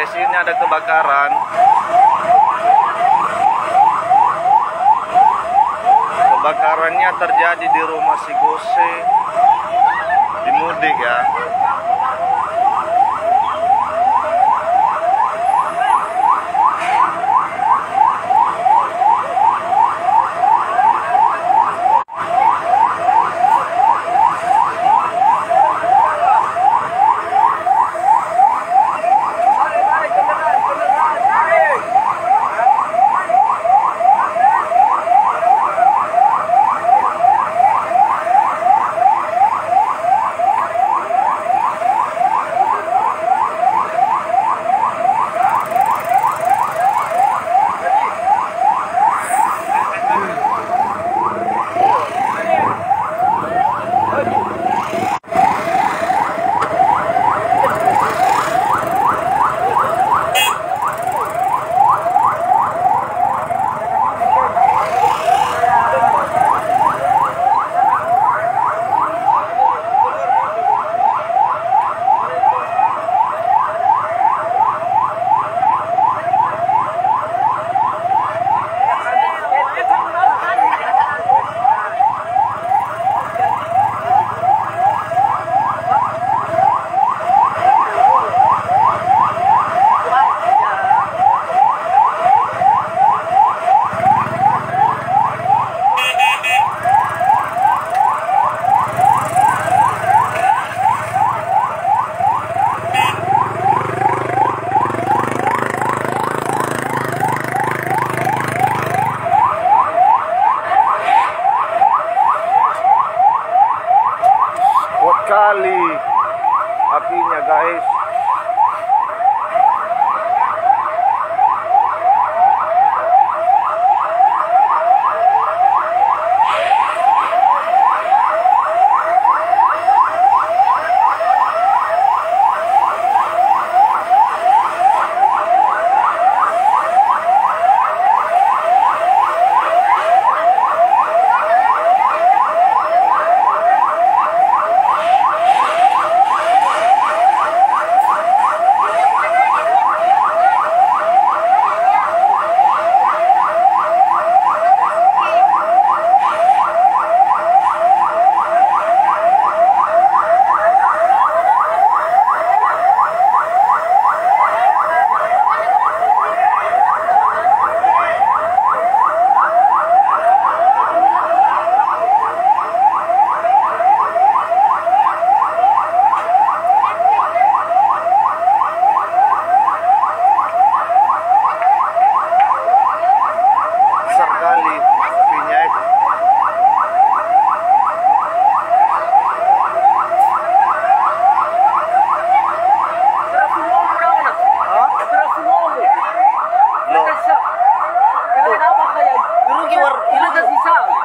guys, ini ada kebakaran. Kebakarannya terjadi di rumah si Gose di Mudik ya. Kali apinya guys.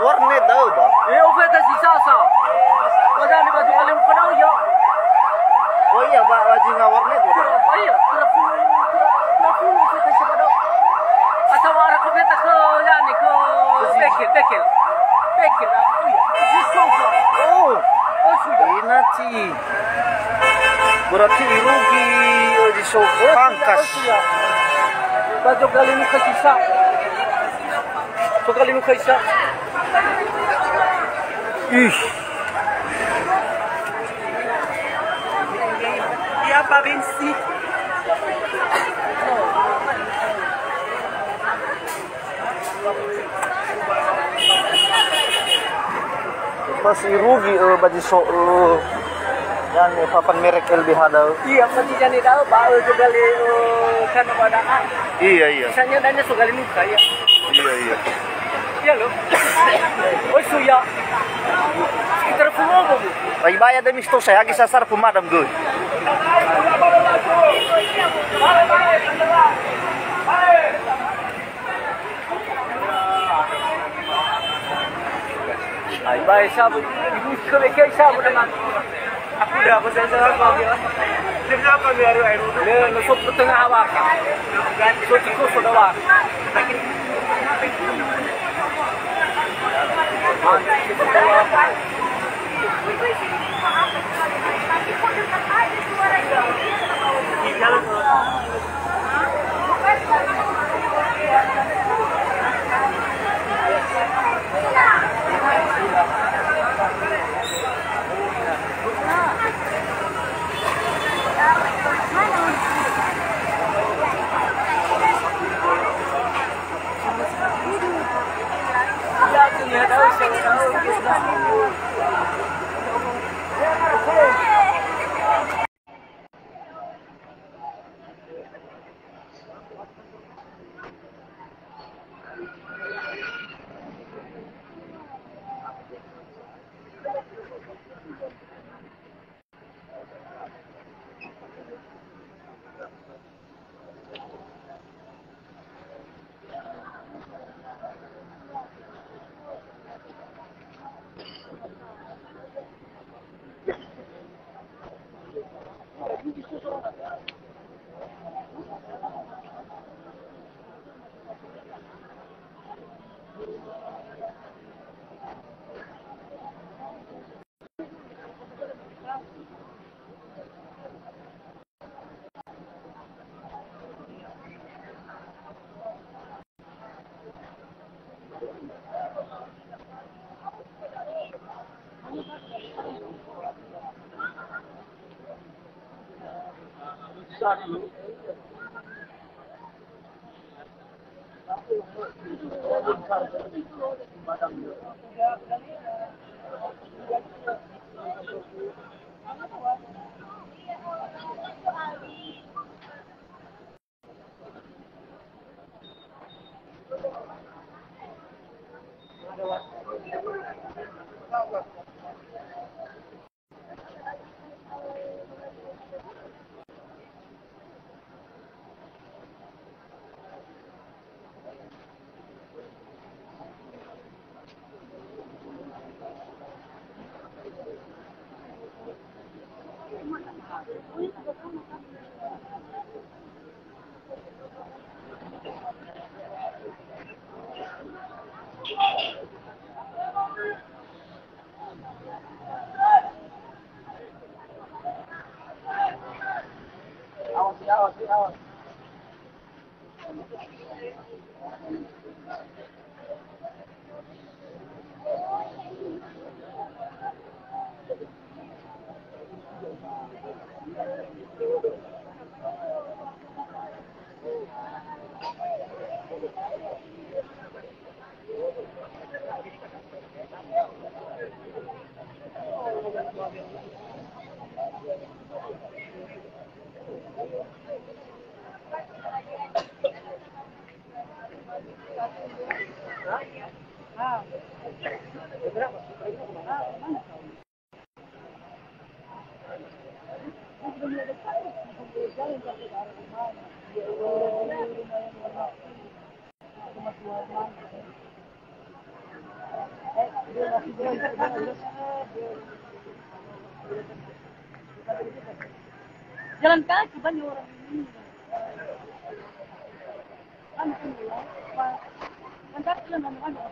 Warnet daw ba? Oferta si Sasa. Padahal di baju kalian pada ya. Oh iya, Pak, wajib nga warnet ba? Iya, trafu oferta si pada. Atau arah oferta ke yani ke tekel. Oh iya. Oh, sudah. Inaci. Berarti rugi di sofa pangkas. Baju kalian muka sisa. So kalian muka sisa. Ih. Ya Pak Bensi. Pasti rugi baju so yan papan merek LBH daw. Iya, pasti jadi tahu Pak juga le kan padaan. Iya. Misalnya danya so kalian muka ya. Iya. Iya loh. Oh suya. Sekitar pulau bu. Ay bayad dami sto saya agi sasar pumadam good. Ay bay sabu. Ibu kebeke sabu dengan. Aku udah pesan sama kau ya. Kenapa baru air? Le nusuk ke tengah awak. So tikus sudah awak. Jalan kaki banyak orang ini. Kan kaki jalan mana-mana.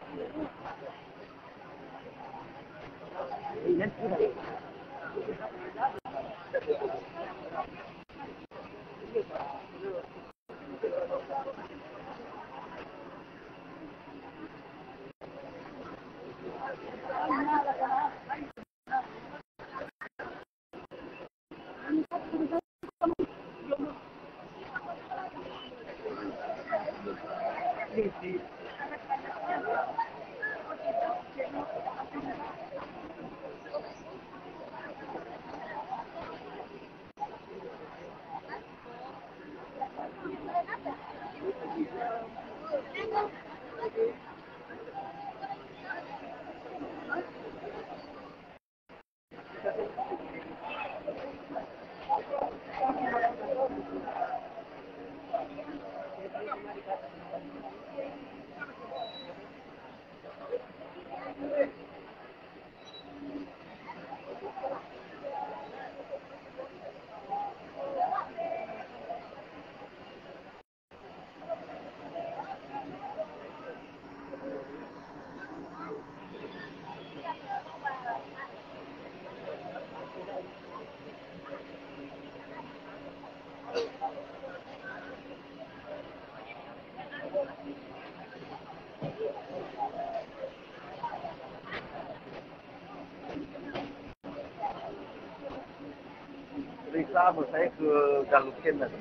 Sama saya ke Galuken tadi.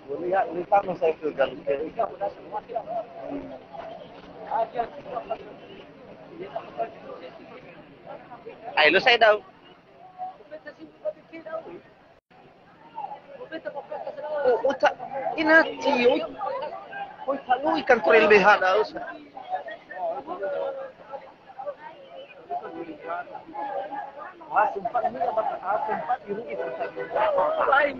Lihat sama saya ke Galuken. Ay, lo saya daw. Uta, inati, oi talu ikan turil beha daw. Sempat ini sempat irugi lain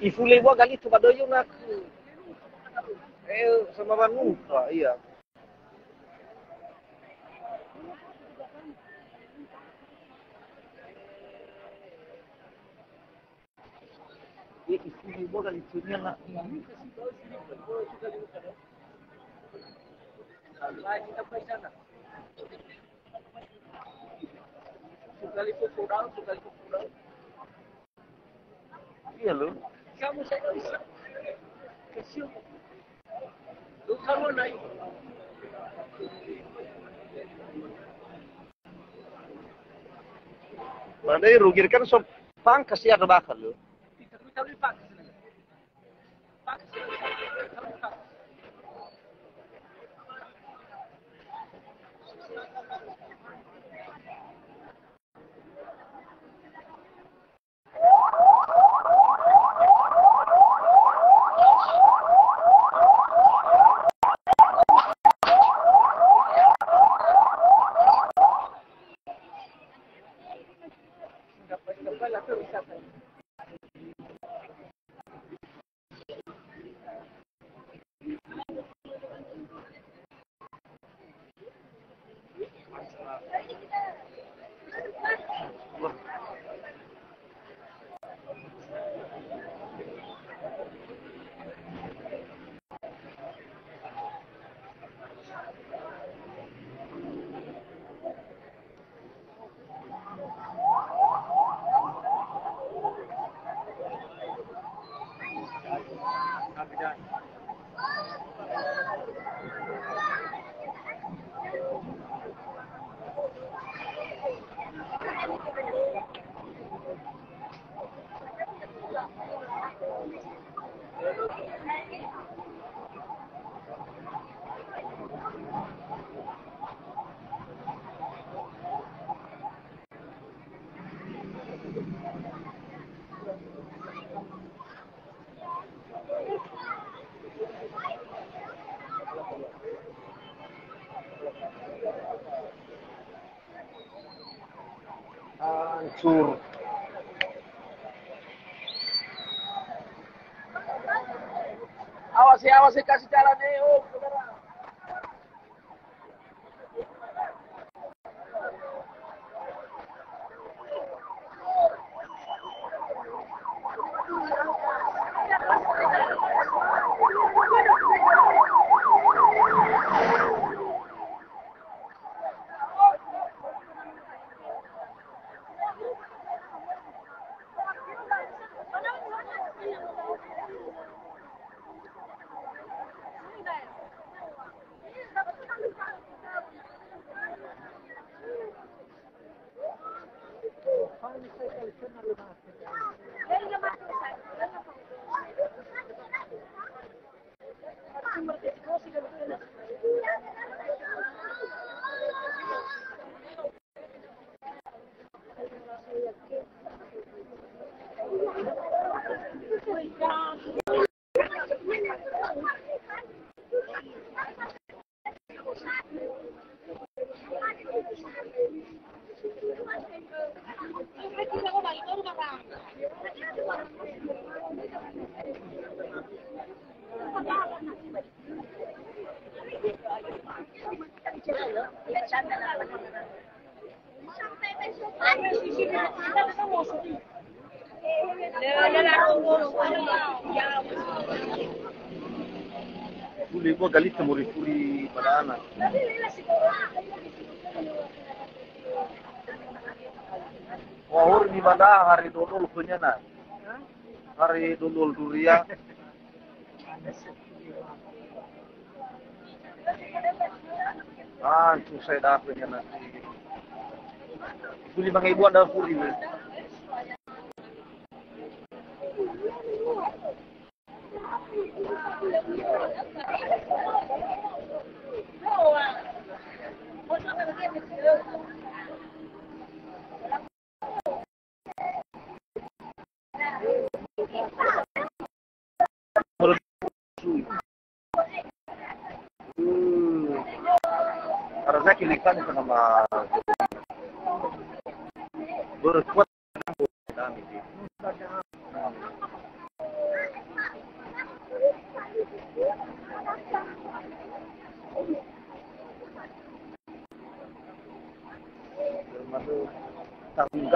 Ifule gua galito badoyo nak. Sama manuka, iya. Ifule gua galito niya na. Iya lo. Kamu saya bisa kecil. Lu kalau naik. Padahal rugi kan so pangkas ya ada bakal lo. Kita tahu pak. Pak. Hancur. Awas kasih jalan nih, saudara. Fuli gua galito muri-furi pada anak. Wahur di mana hari dodol punya na. Hari dodol durian. Susah dah punya nanti. Fuli mga ibu ada fuli. Harusnya kilikan itu nama berkuat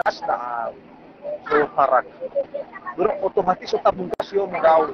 gas na so parak. Pero otomatis o tabong kasyo mo daw.